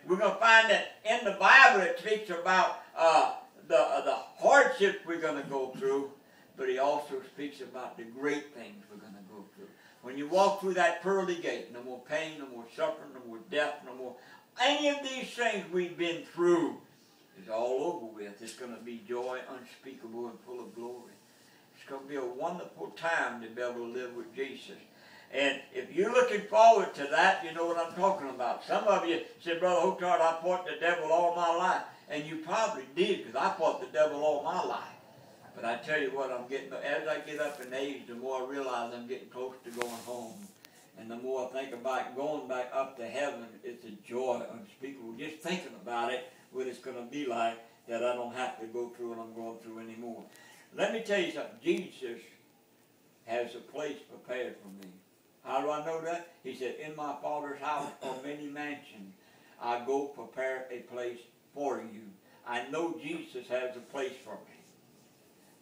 we're going to find that in the Bible it speaks about the hardships we're going to go through, but he also speaks about the great things we're going to go through. When you walk through that pearly gate, no more pain, no more suffering, no more death, no more any of these things we've been through is all over with. It's going to be joy unspeakable and full of glory. It's going to be a wonderful time to be able to live with Jesus. And if you're looking forward to that, you know what I'm talking about. Some of you said, Brother Hotard, I fought the devil all my life. And you probably did, because I fought the devil all my life. But I tell you what, as I get up in age, the more I realize I'm getting close to going home. And the more I think about going back up to heaven, it's a joy unspeakable. Just thinking about it, what it's going to be like, that I don't have to go through what I'm going through anymore. Let me tell you something. Jesus has a place prepared for me. How do I know that? He said, in my Father's house are many mansions. I go prepare a place for you. I know Jesus has a place for me.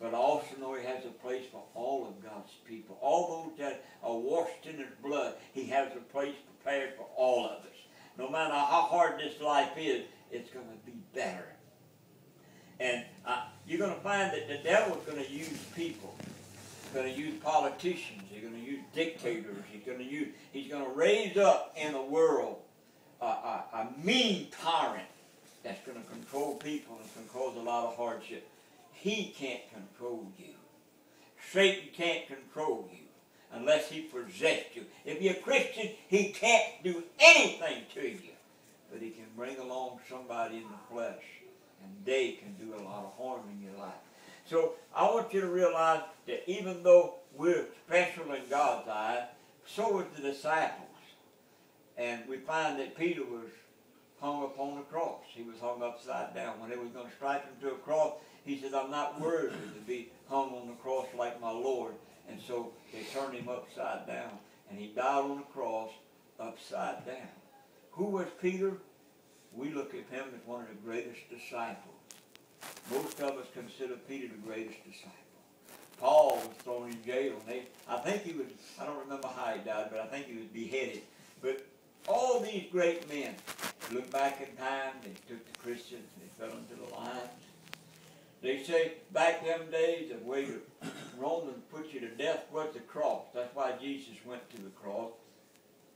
But I also know he has a place for all of God's people. All those that are washed in his blood, he has a place prepared for all of us. No matter how hard this life is, it's going to be better. And you're going to find that the devil's going to use people. He's going to use politicians. He's going to use dictators. He's going to raise up in the world a mean tyrant that's going to control people and can cause a lot of hardship. He can't control you. Satan can't control you unless he possesses you. If you're a Christian, he can't do anything to you. But he can bring along somebody in the flesh, and they can do a lot of harm in your life. So I want you to realize that even though we're special in God's eyes, so was the disciples. And we find that Peter was hung upon the cross. He was hung upside down. When they were going to strike him to a cross, he said, I'm not worthy to be hung on the cross like my Lord. And so they turned him upside down. And he died on the cross upside down. Who was Peter? We look at him as one of the greatest disciples. Most of us consider Peter the greatest disciple. Paul was thrown in jail. I think he was, I don't remember how he died, but I think he was beheaded. But all these great men, look back in time, they took the Christians, they fell into the lions. They say back them days, the way the Romans put you to death was the cross. That's why Jesus went to the cross,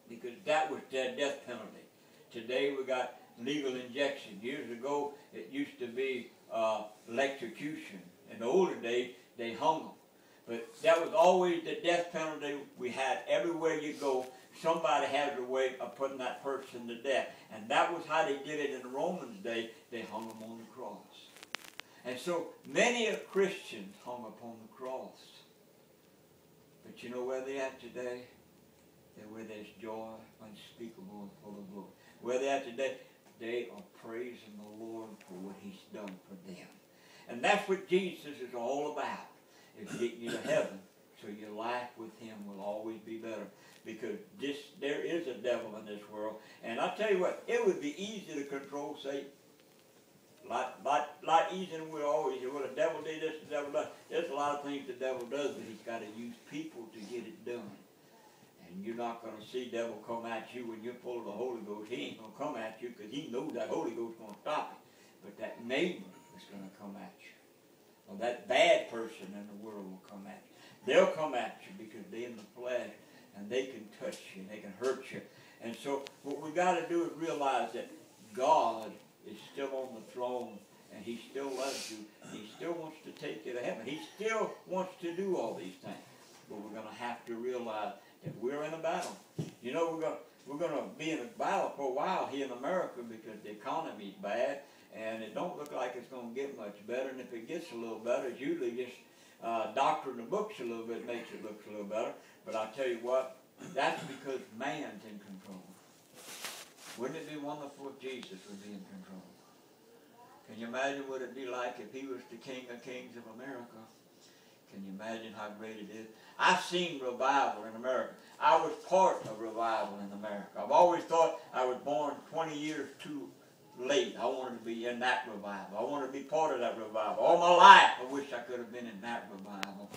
because that was their death penalty. Today we got legal injection. Years ago, it used to be electrocution. In the older days, they hung them. But that was always the death penalty we had. Everywhere you go, somebody has a way of putting that person to death. And that was how they did it in the Romans' day. They hung them on the cross. And so many of Christians hung upon the cross. But you know where they're at today? They're where there's joy unspeakable and full of glory. Where they're at today, they are praising the Lord for what he's done for them. And that's what Jesus is all about, is getting you to heaven so your life with him will always be better. Because there is a devil in this world. And I tell you what, it would be easy to control Satan. Lot easier than we always do. Well, the devil did this, the devil does. There's a lot of things the devil does, but he's got to use people to get it done. And you're not going to see the devil come at you when you're full of the Holy Ghost. He ain't going to come at you because he knows that Holy Ghost is going to stop it. But that neighbor is going to come at you. Or that bad person in the world will come at you. They'll come at you because they're in the flesh and they can touch you and they can hurt you. And so what we got to do is realize that God is still on the throne, and he still loves you. He still wants to take you to heaven. He still wants to do all these things. But we're going to have to realize that we're in a battle. You know, we're going to be in a battle for a while here in America because the economy is bad, and it don't look like it's going to get much better. And if it gets a little better, it's usually just doctoring the books a little bit makes it look a little better. But I'll tell you what, that's because man's in control. Wouldn't it be wonderful if Jesus would be in control? Can you imagine what it would be like if he was the King of Kings of America? Can you imagine how great it is? I've seen revival in America. I was part of revival in America. I've always thought I was born 20 years too late. I wanted to be in that revival. I wanted to be part of that revival. All my life I wish I could have been in that revival.